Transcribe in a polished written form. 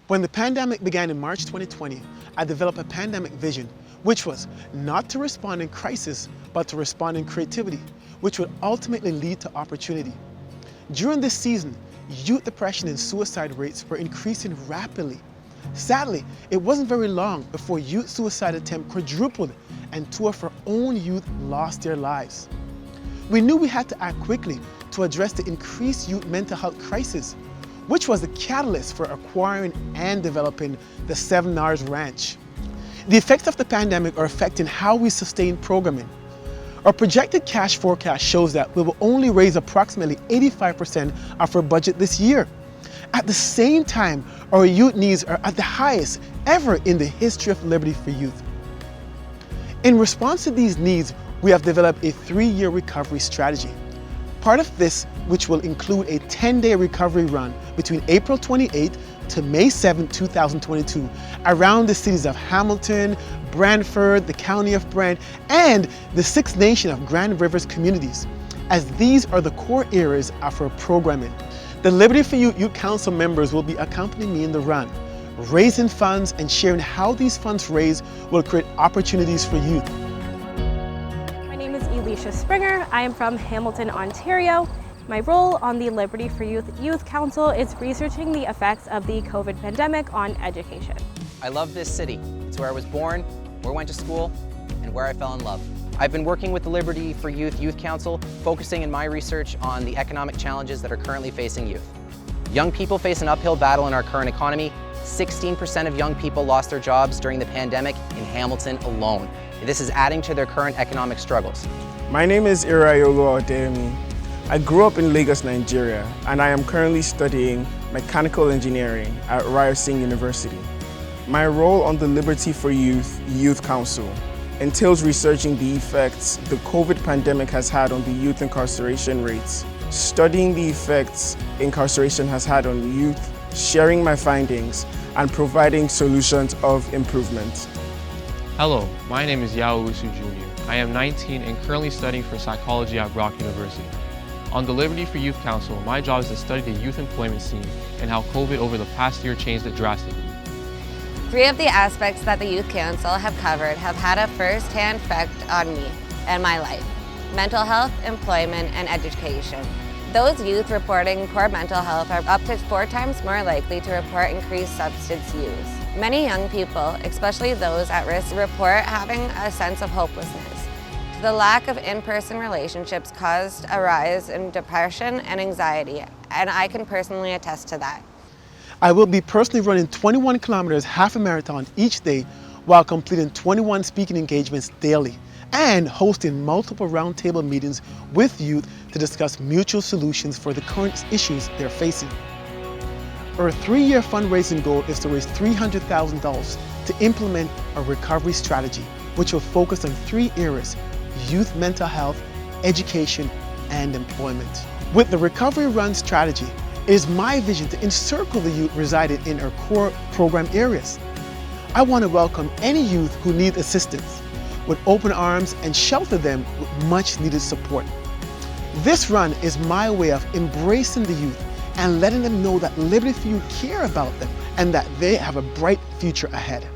When the pandemic began in March 2020, I developed a pandemic vision, which was not to respond in crisis, but to respond in creativity, which would ultimately lead to opportunity. During this season, youth depression and suicide rates were increasing rapidly. Sadly, it wasn't very long before youth suicide attempts quadrupled and two of our own youth lost their lives. We knew we had to act quickly to address the increased youth mental health crisis, which was the catalyst for acquiring and developing the 7 R's Ranch. The effects of the pandemic are affecting how we sustain programming. Our projected cash forecast shows that we will only raise approximately 85% of our budget this year. At the same time, our youth needs are at the highest ever in the history of Liberty for Youth. In response to these needs, we have developed a 3-year recovery strategy. Part of this, which will include a 10-day recovery run between April 28th to May 7, 2022, around the cities of Hamilton, Brantford, the County of Brant, and the Six Nation of Grand Rivers communities, as these are the core areas of our programming. The Liberty for Youth Youth Council members will be accompanying me in the run, raising funds and sharing how these funds raised will create opportunities for youth. My name is ELYSHA Springer. I am from Hamilton, Ontario. My role on the Liberty for Youth Youth Council is researching the effects of the COVID pandemic on education. I love this city. It's where I was born, where I went to school, and where I fell in love. I've been working with the Liberty for Youth Youth Council, focusing in my research on the economic challenges that are currently facing youth. Young people face an uphill battle in our current economy. 16% of young people lost their jobs during the pandemic in Hamilton alone. This is adding to their current economic struggles. My name is Irayolo Odemi. I grew up in Lagos, Nigeria, and I am currently studying mechanical engineering at Ryerson University. My role on the Liberty for Youth Youth Council entails researching the effects the COVID pandemic has had on the youth incarceration rates, studying the effects incarceration has had on youth, sharing my findings, and providing solutions of improvement. Hello, my name is OWUSU Jr. I am 19 and currently studying for psychology at Brock University. On the Liberty for Youth Council, my job is to study the youth employment scene and how COVID over the past year changed it drastically. 3 of the aspects that the Youth Council have covered have had a first-hand effect on me and my life: mental health, employment, and education. Those youth reporting poor mental health are up to 4 times more likely to report increased substance use. Many young people, especially those at risk, report having a sense of hopelessness. The lack of in-person relationships caused a rise in depression and anxiety, and I can personally attest to that. I will be personally running 21 kilometers, half a marathon each day, while completing 21 speaking engagements daily and hosting multiple roundtable meetings with youth to discuss mutual solutions for the current issues they're facing. Our 3-year fundraising goal is to raise $300,000 to implement a recovery strategy, which will focus on 3 areas: youth mental health, education, and employment. With the Recovery Run strategy, it is my vision to encircle the youth residing in our core program areas. I want to welcome any youth who need assistance with open arms and shelter them with much needed support. This run is my way of embracing the youth and letting them know that Liberty for You care about them and that they have a bright future ahead.